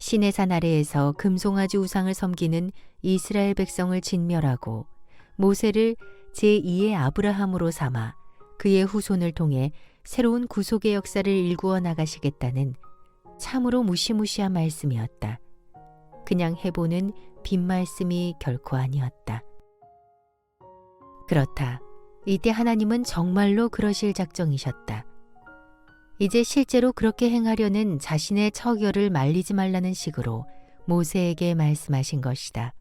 시내산 아래에서 금송아지 우상을 섬기는 이스라엘 백성을 진멸하고 모세를 제2의 아브라함으로 삼아 그의 후손을 통해 새로운 구속의 역사를 일구어 나가시겠다는 참으로 무시무시한 말씀이었다. 그냥 해보는 빈말씀이 결코 아니었다. 그렇다. 이때 하나님은 정말로 그러실 작정이셨다. 이제 실제로 그렇게 행하려는 자신의 처결을 말리지 말라는 식으로 모세에게 말씀하신 것이다.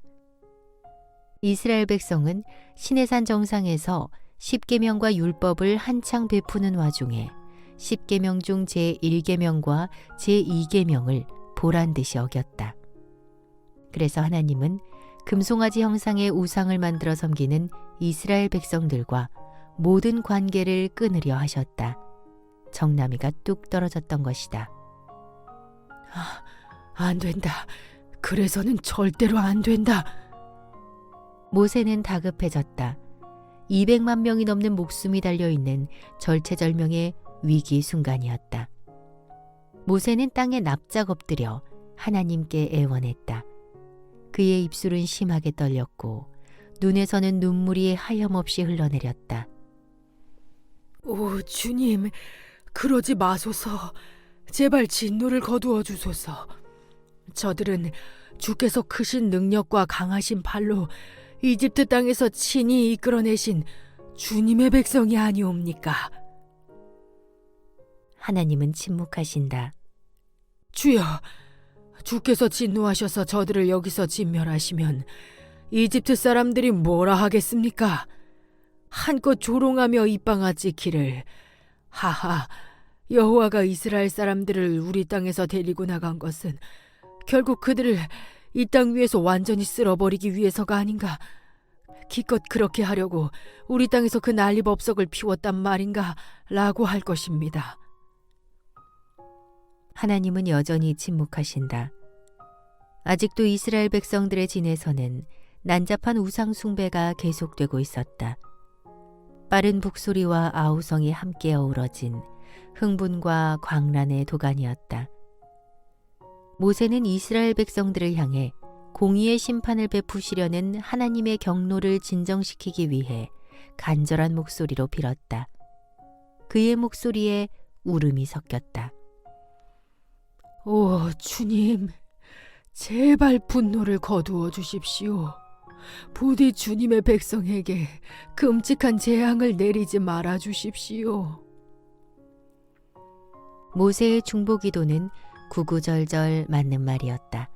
이스라엘 백성은 시내산 정상에서 십계명과 율법을 한창 베푸는 와중에 십계명 중 제1계명과 제2계명을 보란듯이 어겼다. 그래서 하나님은 금송아지 형상의 우상을 만들어 섬기는 이스라엘 백성들과 모든 관계를 끊으려 하셨다. 정나미가 뚝 떨어졌던 것이다. 안 된다. 그래서는 절대로 안 된다. 모세는 다급해졌다. 200만 명이 넘는 목숨이 달려있는 절체절명의 위기 순간이었다. 모세는 땅에 납작 엎드려 하나님께 애원했다. 그의 입술은 심하게 떨렸고 눈에서는 눈물이 하염없이 흘러내렸다. 오, 주님, 그러지 마소서. 제발 진노를 거두어 주소서. 저들은 주께서 크신 능력과 강하신 팔로 이집트 땅에서 친히 이끌어내신 주님의 백성이 아니옵니까? 하나님은 침묵하신다. 주여, 주께서 진노하셔서 저들을 여기서 진멸하시면 이집트 사람들이 뭐라 하겠습니까? 한껏 조롱하며 입방아 찍기를 하하, 여호와가 이스라엘 사람들을 우리 땅에서 데리고 나간 것은 결국 그들을 이 땅 위에서 완전히 쓸어버리기 위해서가 아닌가? 기껏 그렇게 하려고 우리 땅에서 그 난리법석을 피웠단 말인가? 라고 할 것입니다. 하나님은 여전히 침묵하신다. 아직도 이스라엘 백성들의 진에서는 난잡한 우상 숭배가 계속되고 있었다. 빠른 북소리와 아우성이 함께 어우러진 흥분과 광란의 도가니였다. 모세는 이스라엘 백성들을 향해 공의의 심판을 베푸시려는 하나님의 경로를 진정시키기 위해 간절한 목소리로 빌었다. 그의 목소리에 울음이 섞였다. 오, 주님, 제발 분노를 거두어 주십시오. 부디 주님의 백성에게 끔찍한 재앙을 내리지 말아 주십시오. 모세의 중보기도는 구구절절 맞는 말이었다.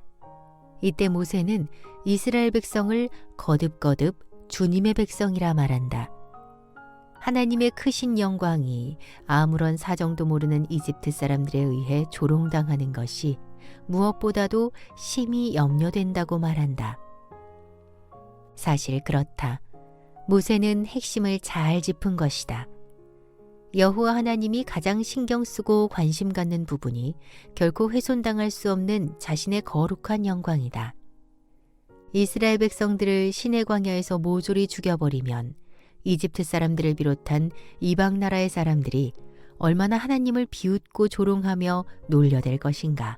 이때 모세는 이스라엘 백성을 거듭거듭 주님의 백성이라 말한다. 하나님의 크신 영광이 아무런 사정도 모르는 이집트 사람들에 의해 조롱당하는 것이 무엇보다도 심히 염려된다고 말한다. 사실 그렇다. 모세는 핵심을 잘 짚은 것이다. 여호와 하나님이 가장 신경 쓰고 관심 갖는 부분이 결코 훼손당할 수 없는 자신의 거룩한 영광이다. 이스라엘 백성들을 시내 광야에서 모조리 죽여버리면 이집트 사람들을 비롯한 이방 나라의 사람들이 얼마나 하나님을 비웃고 조롱하며 놀려댈 것인가.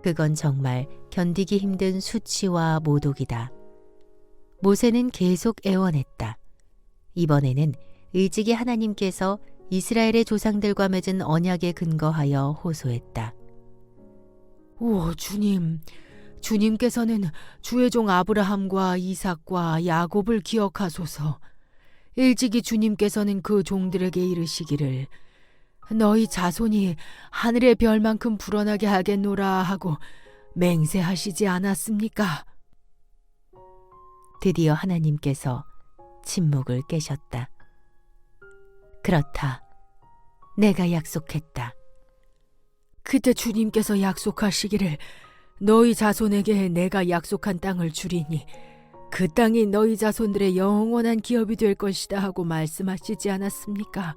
그건 정말 견디기 힘든 수치와 모독이다. 모세는 계속 애원했다. 이번에는 의지기 하나님께서 이스라엘의 조상들과 맺은 언약에 근거하여 호소했다. 오, 주님, 주님께서는 주의 종 아브라함과 이삭과 야곱을 기억하소서. 일찍이 주님께서는 그 종들에게 이르시기를 너희 자손이 하늘의 별만큼 불어나게 하겠노라 하고 맹세하시지 않았습니까? 드디어 하나님께서 침묵을 깨셨다. 그렇다. 내가 약속했다. 그때 주님께서 약속하시기를 너희 자손에게 내가 약속한 땅을 주리니 그 땅이 너희 자손들의 영원한 기업이 될 것이다 하고 말씀하시지 않았습니까?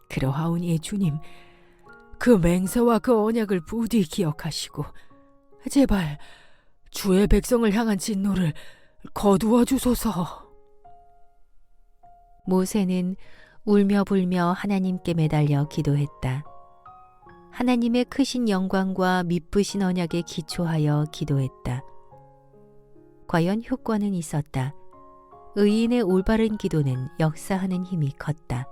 그러하오니 주님, 그 맹세와 그 언약을 부디 기억하시고 제발 주의 백성을 향한 진노를 거두어 주소서. 모세는 울며 불며 하나님께 매달려 기도했다. 하나님의 크신 영광과 미쁘신 언약에 기초하여 기도했다. 과연 효과는 있었다. 의인의 올바른 기도는 역사하는 힘이 컸다.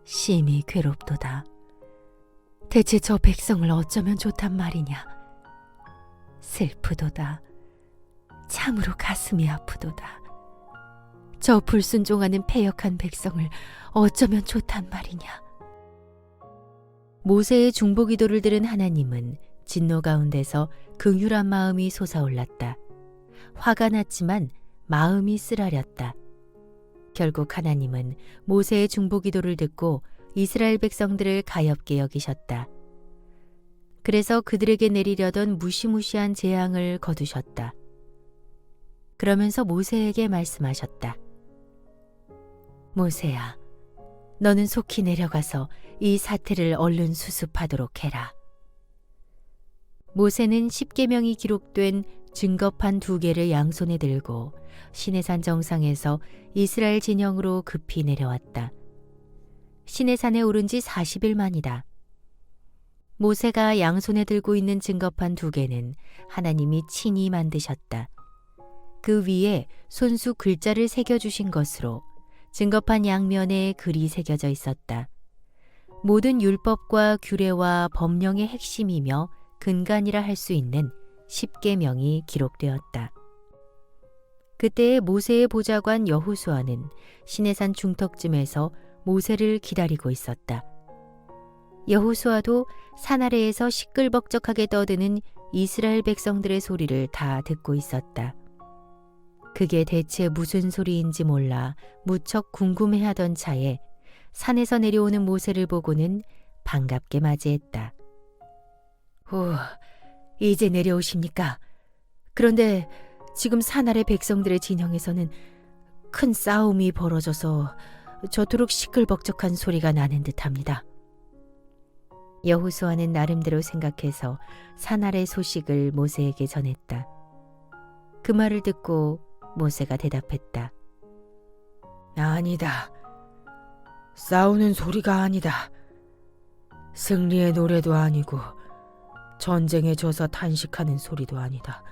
심히 괴롭도다. 대체 저 백성을 어쩌면 좋단 말이냐. 슬프도다. 참으로 가슴이 아프도다. 저 불순종하는 패역한 백성을 어쩌면 좋단 말이냐. 모세의 중보기도를 들은 하나님은 진노 가운데서 긍휼한 마음이 솟아올랐다. 화가 났지만 마음이 쓰라렸다. 결국 하나님은 모세의 중보기도를 듣고 이스라엘 백성들을 가엾게 여기셨다. 그래서 그들에게 내리려던 무시무시한 재앙을 거두셨다. 그러면서 모세에게 말씀하셨다. 모세야, 너는 속히 내려가서 이 사태를 얼른 수습하도록 해라. 모세는 십계명이 기록된 증거판 2개를 양손에 들고 시내산 정상에서 이스라엘 진영으로 급히 내려왔다. 시내산에 오른 지 40일 만이다. 모세가 양손에 들고 있는 증거판 2개는 하나님이 친히 만드셨다. 그 위에 손수 글자를 새겨주신 것으로 증거판 양면에 글이 새겨져 있었다. 모든 율법과 규례와 법령의 핵심이며 근간이라 할 수 있는 십계명이 기록되었다. 그때의 모세의 보좌관 여호수아는 시내산 중턱쯤에서 모세를 기다리고 있었다. 여호수아도 산 아래에서 시끌벅적하게 떠드는 이스라엘 백성들의 소리를 다 듣고 있었다. 그게 대체 무슨 소리인지 몰라 무척 궁금해하던 차에 산에서 내려오는 모세를 보고는 반갑게 맞이했다. 이제 내려오십니까? 그런데 지금 산 아래 백성들의 진영에서는 큰 싸움이 벌어져서 저토록 시끌벅적한 소리가 나는 듯합니다. 여호수아는 나름대로 생각해서 산 아래 소식을 모세에게 전했다. 그 말을 듣고 모세가 대답했다. 아니다. 싸우는 소리가 아니다. 승리의 노래도 아니고 전쟁에 져서 탄식하는 소리도 아니다.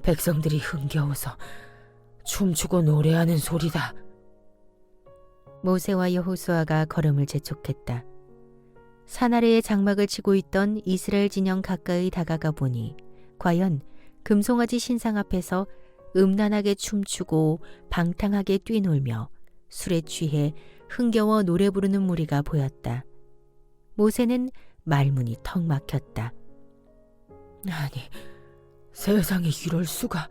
백성들이 흥겨워서 춤추고 노래하는 소리다. 모세와 여호수아가 걸음을 재촉했다. 산 아래에 장막을 치고 있던 이스라엘 진영 가까이 다가가 보니 과연 금송아지 신상 앞에서 음란하게 춤추고 방탕하게 뛰놀며 술에 취해 흥겨워 노래 부르는 무리가 보였다. 모세는 말문이 턱 막혔다. 아니, 세상에 이럴 수가.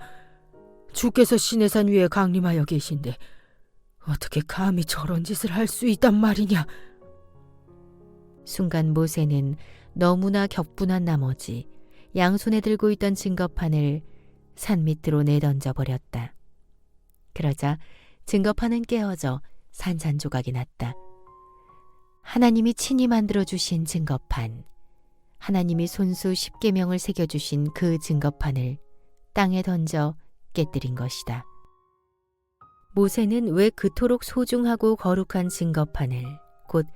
주께서 시내산 위에 강림하여 계신데 어떻게 감히 저런 짓을 할 수 있단 말이냐. 순간 모세는 너무나 격분한 나머지 양손에 들고 있던 증거판을 산 밑으로 내던져 버렸다. 그러자 증거판은 깨어져 산산조각이 났다. 하나님이 친히 만들어주신 증거판, 하나님이 손수 십계명을 새겨주신 그 증거판을 땅에 던져 깨뜨린 것이다. 모세는 왜 그토록 소중하고 거룩한 증거판을, 곧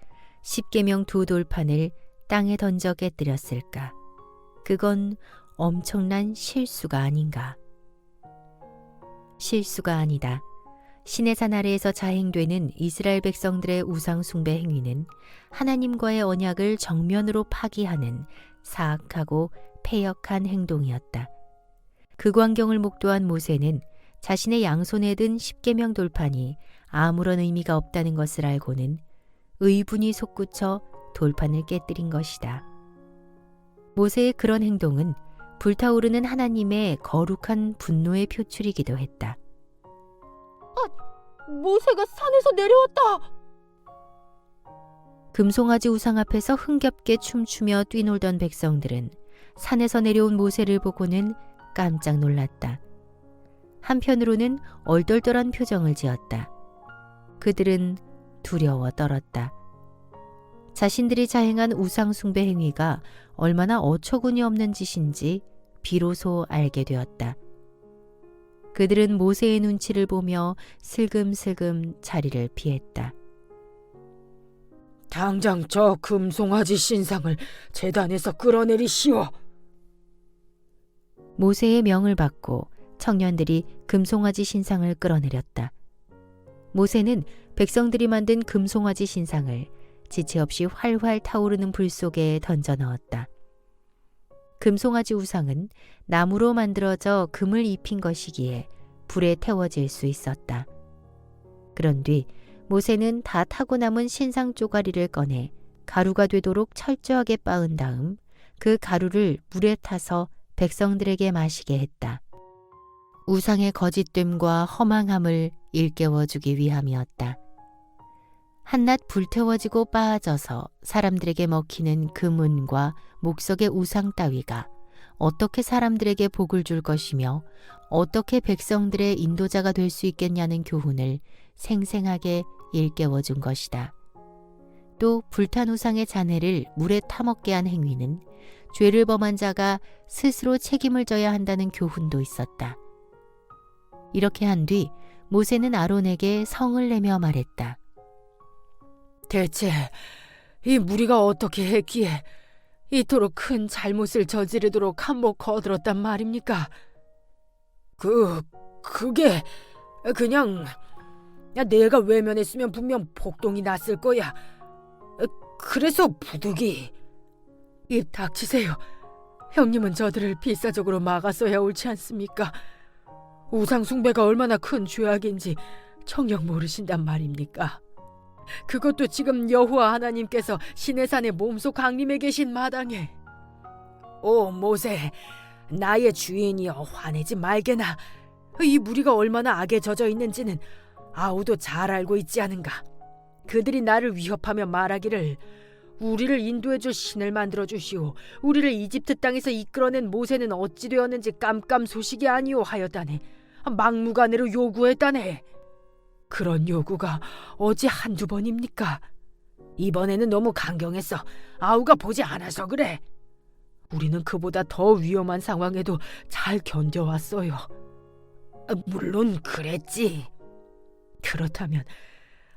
십계명 2돌판을 땅에 던져 깨뜨렸을까? 그건 엄청난 실수가 아닌가? 실수가 아니다. 시내산 아래에서 자행되는 이스라엘 백성들의 우상 숭배 행위는 하나님과의 언약을 정면으로 파기하는 사악하고 패역한 행동이었다. 그 광경을 목도한 모세는 자신의 양손에 든 십계명 돌판이 아무런 의미가 없다는 것을 알고는 의분이 솟구쳐 돌판을 깨뜨린 것이다. 모세의 그런 행동은 불타오르는 하나님의 거룩한 분노의 표출이기도 했다. 모세가 산에서 내려왔다. 금송아지 우상 앞에서 흥겹게 춤추며 뛰놀던 백성들은 산에서 내려온 모세를 보고는 깜짝 놀랐다. 한편으로는 얼떨떨한 표정을 지었다. 그들은 두려워 떨었다. 자신들이 자행한 우상 숭배 행위가 얼마나 어처구니 없는 짓인지 비로소 알게 되었다. 그들은 모세의 눈치를 보며 슬금슬금 자리를 피했다. 당장 저 금송아지 신상을 제단에서 끌어내리시오. 모세의 명을 받고 청년들이 금송아지 신상을 끌어내렸다. 모세는 백성들이 만든 금송아지 신상을 지체 없이 활활 타오르는 불 속에 던져 넣었다. 금송아지 우상은 나무로 만들어져 금을 입힌 것이기에 불에 태워질 수 있었다. 그런 뒤 모세는 다 타고 남은 신상 쪼가리를 꺼내 가루가 되도록 철저하게 빻은 다음 그 가루를 물에 타서 백성들에게 마시게 했다. 우상의 거짓됨과 허망함을 일깨워주기 위함이었다. 한낱 불태워지고 빻아져서 사람들에게 먹히는 금은과 목석의 우상 따위가 어떻게 사람들에게 복을 줄 것이며 어떻게 백성들의 인도자가 될 수 있겠냐는 교훈을 생생하게 일깨워준 것이다. 또 불탄 우상의 잔해를 물에 타먹게 한 행위는 죄를 범한 자가 스스로 책임을 져야 한다는 교훈도 있었다. 이렇게 한 뒤 모세는 아론에게 성을 내며 말했다. 대체 이 무리가 어떻게 했기에 이토록 큰 잘못을 저지르도록 한몫 거들었단 말입니까? 그게 그냥 내가 외면했으면 분명 폭동이 났을 거야. 그래서 부득이. 입 닥치세요. 형님은 저들을 필사적으로 막았어야 옳지 않습니까? 우상 숭배가 얼마나 큰 죄악인지 정녕 모르신단 말입니까? 그것도 지금 여호와 하나님께서 시내산에 몸소 강림해 계신 마당에. 오 모세, 나의 주인이여 화내지 말게나. 이 무리가 얼마나 악에 젖어 있는지는 아우도 잘 알고 있지 않은가. 그들이 나를 위협하며 말하기를 우리를 인도해줄 신을 만들어 주시오. 우리를 이집트 땅에서 이끌어낸 모세는 어찌 되었는지 깜깜소식이 아니오 하였다네. 막무가내로 요구했다네. 그런 요구가 어찌 한두 번입니까? 이번에는 너무 강경했어. 아우가 보지 않아서 그래. 우리는 그보다 더 위험한 상황에도 잘 견뎌왔어요. 물론 그랬지. 그렇다면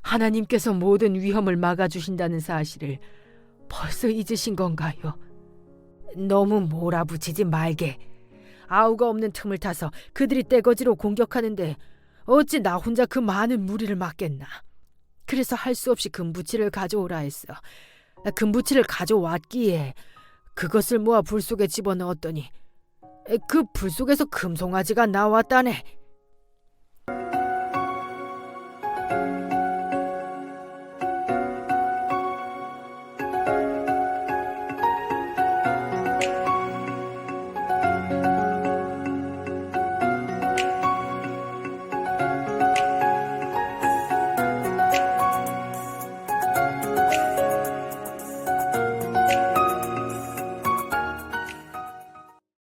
하나님께서 모든 위험을 막아주신다는 사실을 벌써 잊으신 건가요? 너무 몰아붙이지 말게. 아우가 없는 틈을 타서 그들이 떼거지로 공격하는데 어찌 나 혼자 그 많은 무리를 막겠나. 그래서 할 수 없이 금부치를 가져오라 했어. 금부치를 가져왔기에 그것을 모아 불 속에 집어넣었더니 그 불 속에서 금송아지가 나왔다네.